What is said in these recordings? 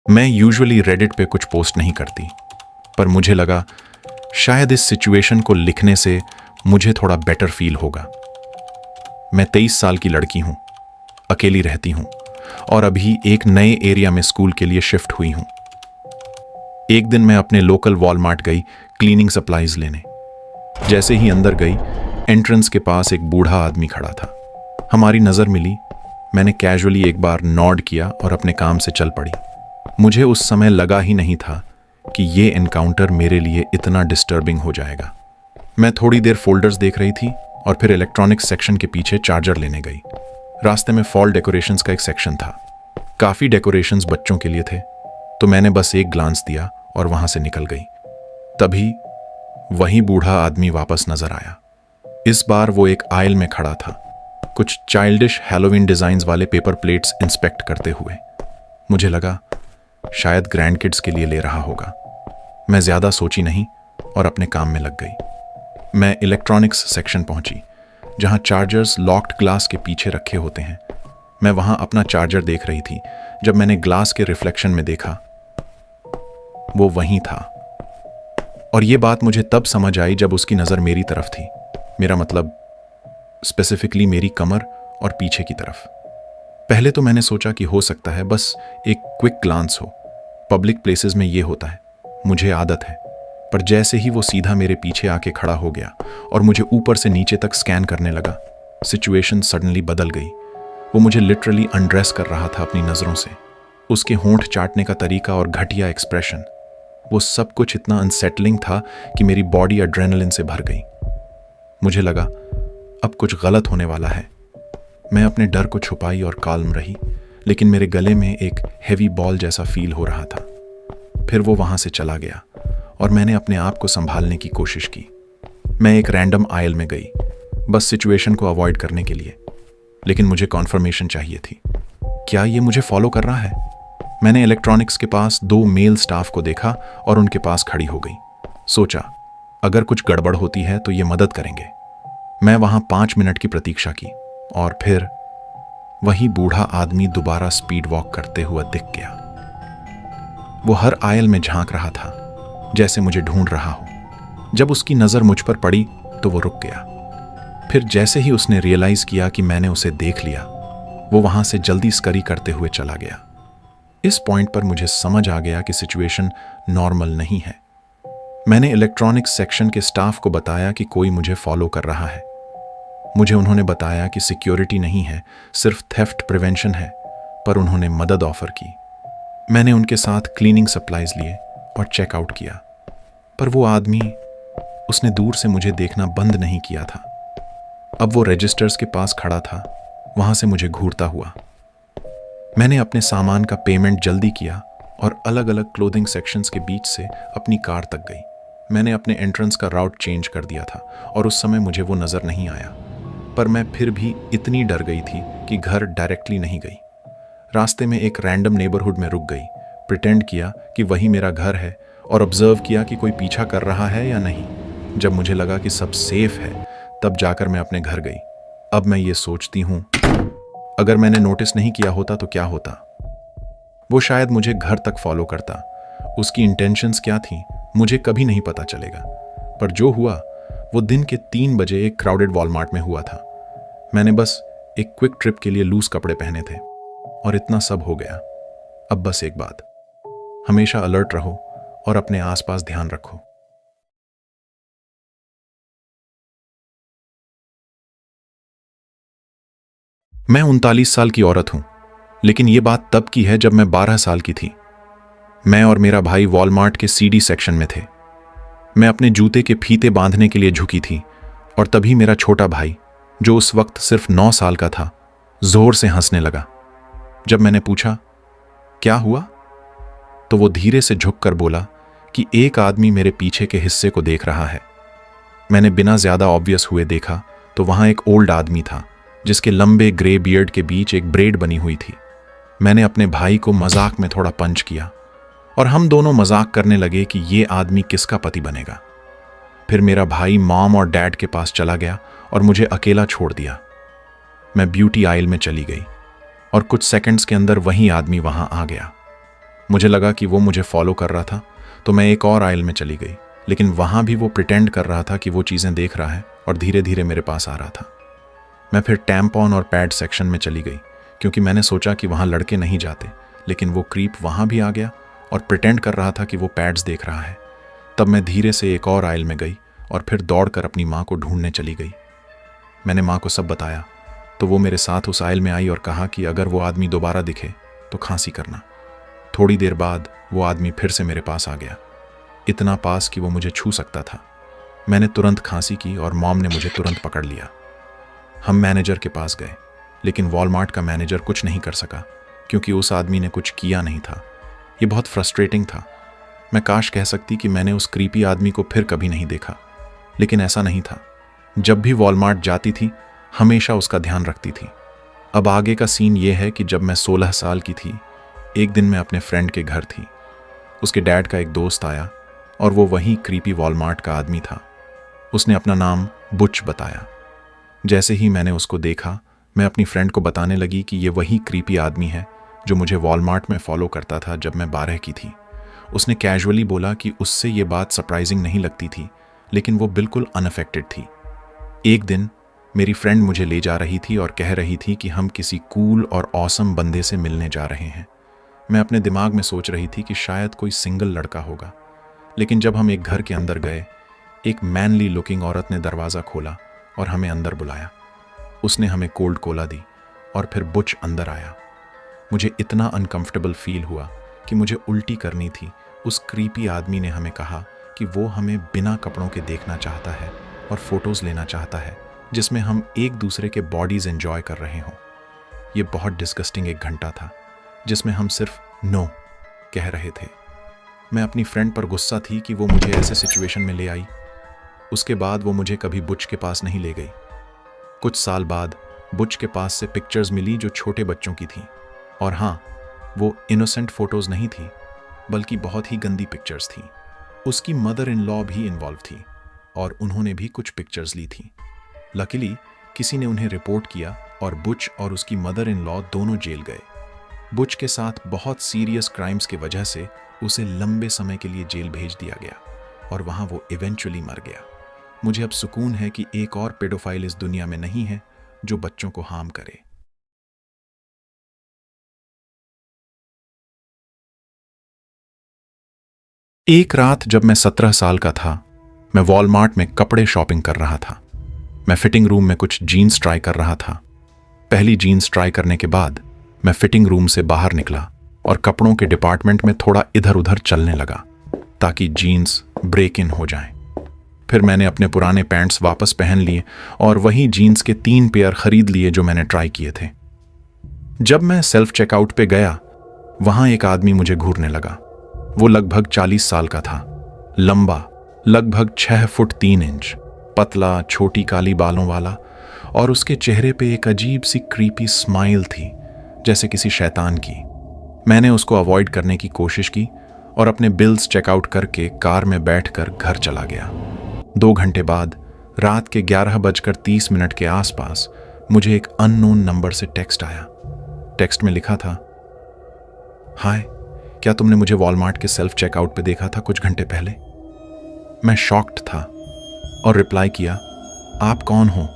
मैं usually Reddit पे कुछ पोस्ट नहीं करती, पर मुझे लगा शायद इस सिचुएशन को लिखने से मुझे थोड़ा बेटर फील होगा। मैं 23 साल की लड़की हूँ, अकेली रहती हूँ और अभी एक नए एरिया में स्कूल के लिए शिफ्ट हुई हूँ। एक दिन मैं अपने लोकल वॉलमार्ट गई क्लीनिंग सप्लाईज लेने। जैसे ही अंदर गई, एंट्रेंस के पास एक बूढ़ा आदमी खड़ा था। हमारी नज़र मिली। मैंने कैजुअली एक बार नॉड किया और अपने काम से चल पड़ी। मुझे उस समय लगा ही नहीं था कि ये एनकाउंटर मेरे लिए इतना डिस्टर्बिंग हो जाएगा। मैं थोड़ी देर फोल्डर्स देख रही थी और फिर इलेक्ट्रॉनिक्स सेक्शन के पीछे चार्जर लेने गई। रास्ते में फॉल डेकोरेशंस का एक सेक्शन था। काफ़ी डेकोरेशंस बच्चों के लिए थे, तो मैंने बस एक ग्लांस दिया और वहां से निकल गई। तभी वही बूढ़ा आदमी वापस नजर आया। इस बार वो एक आयल में खड़ा था, कुछ चाइल्डिश हैलोवीन डिजाइन्स वाले पेपर प्लेट्स इंस्पेक्ट करते हुए। मुझे लगा शायद ग्रैंड किड्स के लिए ले रहा होगा। मैं ज्यादा सोची नहीं और अपने काम में लग गई। मैं इलेक्ट्रॉनिक्स सेक्शन पहुंची, जहां चार्जर्स लॉक्ड ग्लास के पीछे रखे होते हैं। मैं वहां अपना चार्जर देख रही थी जब मैंने ग्लास के रिफ्लेक्शन में देखा, वो वहीं था। और ये बात मुझे तब समझ आई जब उसकी नज़र मेरी तरफ थी। मेरा मतलब स्पेसिफिकली मेरी कमर और पीछे की तरफ। पहले तो मैंने सोचा कि हो सकता है बस एक क्विक ग्लांस हो। पब्लिक प्लेसेस में ये होता है, मुझे आदत है। पर जैसे ही वो सीधा मेरे पीछे आके खड़ा हो गया और मुझे ऊपर से नीचे तक स्कैन करने लगा, सिचुएशन सडनली बदल गई। वो मुझे लिटरली अनड्रेस कर रहा था अपनी नज़रों से। उसके होंठ चाटने का तरीका और घटिया एक्सप्रेशन, वो सब कुछ इतना अनसेटलिंग था कि मेरी बॉडी एड्रेनलिन से भर गई। मुझे लगा अब कुछ गलत होने वाला है। मैं अपने डर को छुपाई और काल्म रही, लेकिन मेरे गले में एक हेवी बॉल जैसा फील हो रहा था। फिर वो वहां से चला गया और मैंने अपने आप को संभालने की कोशिश की। मैं एक रैंडम आयल में गई, बस सिचुएशन को अवॉइड करने के लिए, लेकिन मुझे कॉन्फर्मेशन चाहिए थी। क्या ये मुझे फॉलो कर रहा है? मैंने इलेक्ट्रॉनिक्स के पास 2 मेल स्टाफ को देखा और उनके पास खड़ी हो गई। सोचा अगर कुछ गड़बड़ होती है तो ये मदद करेंगे। मैं वहां 5 मिनट की प्रतीक्षा की और फिर वही बूढ़ा आदमी दोबारा स्पीड वॉक करते हुआ दिख गया। वो हर आयल में झांक रहा था, जैसे मुझे ढूंढ रहा हो। जब उसकी नजर मुझ पर पड़ी तो वो रुक गया। फिर जैसे ही उसने रियलाइज किया कि मैंने उसे देख लिया, वो वहां से जल्दी स्करी करते हुए चला गया। इस पॉइंट पर मुझे समझ आ गया कि सिचुएशन नॉर्मल नहीं है। मैंने इलेक्ट्रॉनिक्स सेक्शन के स्टाफ को बताया कि कोई मुझे फॉलो कर रहा है। मुझे उन्होंने बताया कि सिक्योरिटी नहीं है, सिर्फ थेफ्ट प्रिवेंशन है, पर उन्होंने मदद ऑफर की। मैंने उनके साथ क्लीनिंग सप्लाईज लिए और चेकआउट किया, पर वो आदमी, उसने दूर से मुझे देखना बंद नहीं किया था। अब वो रजिस्टर्स के पास खड़ा था, वहां से मुझे घूरता हुआ। मैंने अपने सामान का पेमेंट जल्दी किया और अलग अलग क्लोथिंग सेक्शंस के बीच से अपनी कार तक गई। मैंने अपने एंट्रेंस का राउट चेंज कर दिया था और उस समय मुझे वो नज़र नहीं आया, पर मैं फिर भी इतनी डर गई थी कि घर डायरेक्टली नहीं गई। रास्ते में एक रैंडम नेबरहुड में रुक गई, प्रिटेंड किया कि वही मेरा घर है और ऑब्जर्व किया कि कोई पीछा कर रहा है या नहीं। जब मुझे लगा कि सब सेफ है, तब जाकर मैं अपने घर गई। अब मैं ये सोचती हूँ, अगर मैंने नोटिस नहीं किया होता तो क्या होता? वो शायद मुझे घर तक फॉलो करता। उसकी इंटेंशंस क्या थी मुझे कभी नहीं पता चलेगा। पर जो हुआ वो दिन के 3 बजे एक क्राउडेड वॉलमार्ट में हुआ था। मैंने बस एक क्विक ट्रिप के लिए लूज कपड़े पहने थे और इतना सब हो गया। अब बस एक बात, हमेशा अलर्ट रहो और अपने आसपास ध्यान रखो। मैं 39 साल की औरत हूं, लेकिन यह बात तब की है जब मैं 12 साल की थी। मैं और मेरा भाई वॉलमार्ट के सीडी सेक्शन में थे। मैं अपने जूते के फीते बांधने के लिए झुकी थी और तभी मेरा छोटा भाई, जो उस वक्त सिर्फ 9 साल का था, जोर से हंसने लगा। जब मैंने पूछा क्या हुआ, तो वो धीरे से झुककर बोला कि एक आदमी मेरे पीछे के हिस्से को देख रहा है। मैंने बिना ज्यादा ऑब्वियस हुए देखा तो वहां एक ओल्ड आदमी था, जिसके लंबे ग्रे बियर्ड के बीच एक ब्रेड बनी हुई थी। मैंने अपने भाई को मजाक में थोड़ा पंच किया और हम दोनों मजाक करने लगे कि ये आदमी किसका पति बनेगा। फिर मेरा भाई मॉम और डैड के पास चला गया और मुझे अकेला छोड़ दिया। मैं ब्यूटी आइल में चली गई और कुछ सेकंड्स के अंदर वही आदमी वहां आ गया। मुझे लगा कि वो मुझे फॉलो कर रहा था, तो मैं एक और आइल में चली गई, लेकिन वहाँ भी वो प्रिटेंड कर रहा था कि वो चीज़ें देख रहा है और धीरे धीरे मेरे पास आ रहा था। मैं फिर टैम्पॉन और पैड सेक्शन में चली गई, क्योंकि मैंने सोचा कि वहाँ लड़के नहीं जाते, लेकिन वो क्रीप वहाँ भी आ गया और प्रिटेंड कर रहा था कि वो पैड्स देख रहा है। तब मैं धीरे से एक और आइल में गई और फिर दौड़कर अपनी माँ को ढूंढने चली गई। मैंने माँ को सब बताया, तो वो मेरे साथ उस आइल में आई और कहा कि अगर वो आदमी दोबारा दिखे तो खांसी करना। थोड़ी देर बाद वो आदमी फिर से मेरे पास आ गया, इतना पास कि वो मुझे छू सकता था। मैंने तुरंत खांसी की और मॉम ने मुझे तुरंत पकड़ लिया। हम मैनेजर के पास गए, लेकिन वॉलमार्ट का मैनेजर कुछ नहीं कर सका, क्योंकि उस आदमी ने कुछ किया नहीं था। ये बहुत फ्रस्ट्रेटिंग था। मैं काश कह सकती कि मैंने उस क्रीपी आदमी को फिर कभी नहीं देखा, लेकिन ऐसा नहीं था। जब भी वॉलमार्ट जाती थी, हमेशा उसका ध्यान रखती थी। अब आगे का सीन ये है कि जब मैं 16 साल की थी, एक दिन मैं अपने फ्रेंड के घर थी। उसके डैड का एक दोस्त आया और वो वही क्रीपी वॉलमार्ट का आदमी था। उसने अपना नाम बुच बताया। जैसे ही मैंने उसको देखा, मैं अपनी फ्रेंड को बताने लगी कि ये वही क्रीपी आदमी है जो मुझे वॉलमार्ट में फॉलो करता था जब मैं 12 की थी। उसने कैजुअली बोला कि उससे ये बात सरप्राइजिंग नहीं लगती थी, लेकिन वो बिल्कुल अनअफेक्टेड थी। एक दिन मेरी फ्रेंड मुझे ले जा रही थी और कह रही थी कि हम किसी कूल और ऑसम बंदे से मिलने जा रहे हैं। मैं अपने दिमाग में सोच रही थी कि शायद कोई सिंगल लड़का होगा, लेकिन जब हम एक घर के अंदर गए, एक मैनली लुकिंग औरत ने दरवाज़ा खोला और हमें अंदर बुलाया। उसने हमें कोल्ड कोला दी और फिर बुच अंदर आया। मुझे इतना अनकंफर्टेबल फील हुआ कि मुझे उल्टी करनी थी। उस क्रीपी आदमी ने हमें कहा कि वो हमें बिना कपड़ों के देखना चाहता है और फोटोज़ लेना चाहता है, जिसमें हम एक दूसरे के बॉडीज़ एंजॉय कर रहे हों। ये बहुत डिस्गस्टिंग एक घंटा था, जिसमें हम सिर्फ नो कह रहे थे। मैं अपनी फ्रेंड पर गुस्सा थी कि वो मुझे ऐसे सिचुएशन में ले आई। उसके बाद वो मुझे कभी बुच के पास नहीं ले गई। कुछ साल बाद बुच के पास से पिक्चर्स मिली जो छोटे बच्चों की थी, और हाँ, वो इनोसेंट फोटोज़ नहीं थी, बल्कि बहुत ही गंदी पिक्चर्स थी। उसकी मदर इन लॉ भी इन्वॉल्व थी और उन्होंने भी कुछ पिक्चर्स ली थी। लकीली किसी ने उन्हें रिपोर्ट किया और बुच और उसकी मदर इन लॉ दोनों जेल गए। बुच के साथ बहुत सीरियस क्राइम्स की वजह से उसे लंबे समय के लिए जेल भेज दिया गया और वहाँ वो इवेंचुअली मर गया। मुझे अब सुकून है कि एक और पेडोफाइल इस दुनिया में नहीं है जो बच्चों को हार्म करे। एक रात जब मैं 17 साल का था, मैं वॉलमार्ट में कपड़े शॉपिंग कर रहा था। मैं फिटिंग रूम में कुछ जीन्स ट्राई कर रहा था। पहली जीन्स ट्राई करने के बाद मैं फिटिंग रूम से बाहर निकला और कपड़ों के डिपार्टमेंट में थोड़ा इधर उधर चलने लगा ताकि जीन्स ब्रेक इन हो जाएं। फिर मैंने अपने पुराने पैंट्स वापस पहन लिए और वही जीन्स के 3 पेयर खरीद लिए जो मैंने ट्राई किए थे। जब मैं सेल्फ चेकआउट पे गया, वहां एक आदमी मुझे घूरने लगा। वो लगभग 40 साल का था, लंबा, लगभग 6 फुट 3 इंच, पतला, छोटी काली बालों वाला, और उसके चेहरे पे एक अजीब सी क्रीपी स्माइल थी, जैसे किसी शैतान की। मैंने उसको अवॉइड करने की कोशिश की और अपने बिल्स चेकआउट करके कार में बैठकर घर चला गया। 2 घंटे बाद रात के 11:30 के आसपास मुझे एक अननोन नंबर से टेक्स्ट आया। टेक्स्ट में लिखा था, हाय, क्या तुमने मुझे वॉलमार्ट के सेल्फ चेकआउट पे देखा था कुछ घंटे पहले? मैं शॉक्ड था और रिप्लाई किया, आप कौन हो?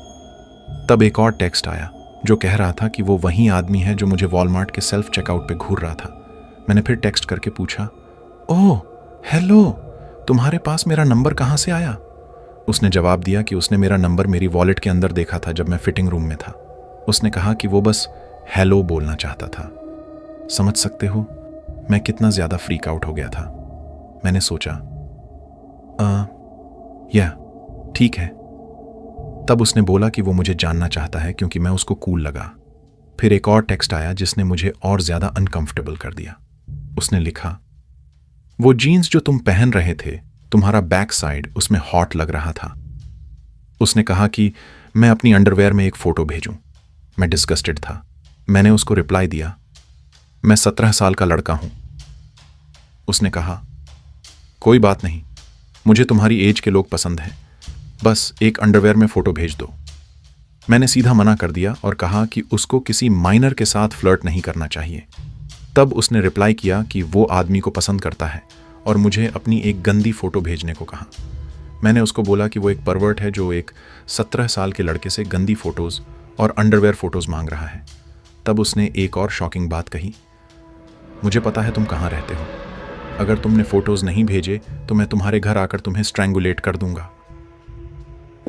तब एक और टेक्स्ट आया जो कह रहा था कि वो वही आदमी है जो मुझे वॉलमार्ट के सेल्फ चेकआउट पे घूर रहा था। मैंने फिर टेक्स्ट करके पूछा, ओह हेलो, तुम्हारे पास मेरा नंबर कहाँ से आया? उसने जवाब दिया कि उसने मेरा नंबर मेरी वॉलेट के अंदर देखा था जब मैं फिटिंग रूम में था। उसने कहा कि वो बस हेलो बोलना चाहता था। समझ सकते हो मैं कितना ज़्यादा फ्रीक आउट हो गया था। मैंने सोचा, या ठीक है। तब उसने बोला कि वो मुझे जानना चाहता है क्योंकि मैं उसको कूल लगा। फिर एक और टेक्स्ट आया जिसने मुझे और ज़्यादा अनकंफर्टेबल कर दिया। उसने लिखा, वो जीन्स जो तुम पहन रहे थे, तुम्हारा बैक साइड उसमें हॉट लग रहा था। उसने कहा कि मैं अपनी अंडरवेयर में एक फ़ोटो भेजूं। मैं डिस्गस्टेड था। मैंने उसको रिप्लाई दिया, मैं 17 साल का लड़का हूं। उसने कहा, कोई बात नहीं, मुझे तुम्हारी एज के लोग पसंद हैं, बस एक अंडरवेयर में फ़ोटो भेज दो। मैंने सीधा मना कर दिया और कहा कि उसको किसी माइनर के साथ फ्लर्ट नहीं करना चाहिए। तब उसने रिप्लाई किया कि वो आदमी को पसंद करता है और मुझे अपनी एक गंदी फ़ोटो भेजने को कहा। मैंने उसको बोला कि वो एक परवर्ट है जो एक 17 साल के लड़के से गंदी फ़ोटोज़ और अंडरवेयर फ़ोटोज़ मांग रहा है। तब उसने एक और शॉकिंग बात कही, मुझे पता है तुम कहाँ रहते हो। अगर तुमने फ़ोटोज़ नहीं भेजे तो मैं तुम्हारे घर आकर तुम्हें स्ट्रैंगुलेट कर दूंगा।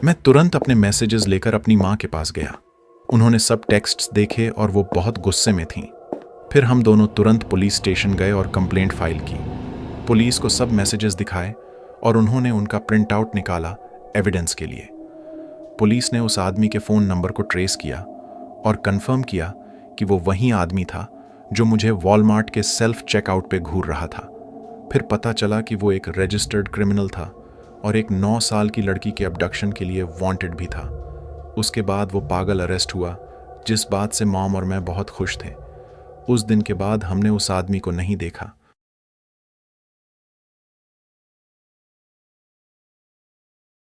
मैं तुरंत अपने मैसेजेस लेकर अपनी माँ के पास गया। उन्होंने सब टेक्स्ट्स देखे और वो बहुत गुस्से में थीं। फिर हम दोनों तुरंत पुलिस स्टेशन गए और कंप्लेंट फाइल की। पुलिस को सब मैसेजेस दिखाए और उन्होंने उनका प्रिंट आउट निकाला एविडेंस के लिए। पुलिस ने उस आदमी के फ़ोन नंबर को ट्रेस किया और कंफर्म किया कि वो वही आदमी था जो मुझे वॉलमार्ट के सेल्फ चेकआउट पे घूर रहा था। फिर पता चला कि वो एक रजिस्टर्ड क्रिमिनल था और एक 9 साल की लड़की के अबडक्शन के लिए वांटेड भी था। उसके बाद वो पागल अरेस्ट हुआ, जिस बात से मॉम और मैं बहुत खुश थे। उस दिन के बाद हमने उस आदमी को नहीं देखा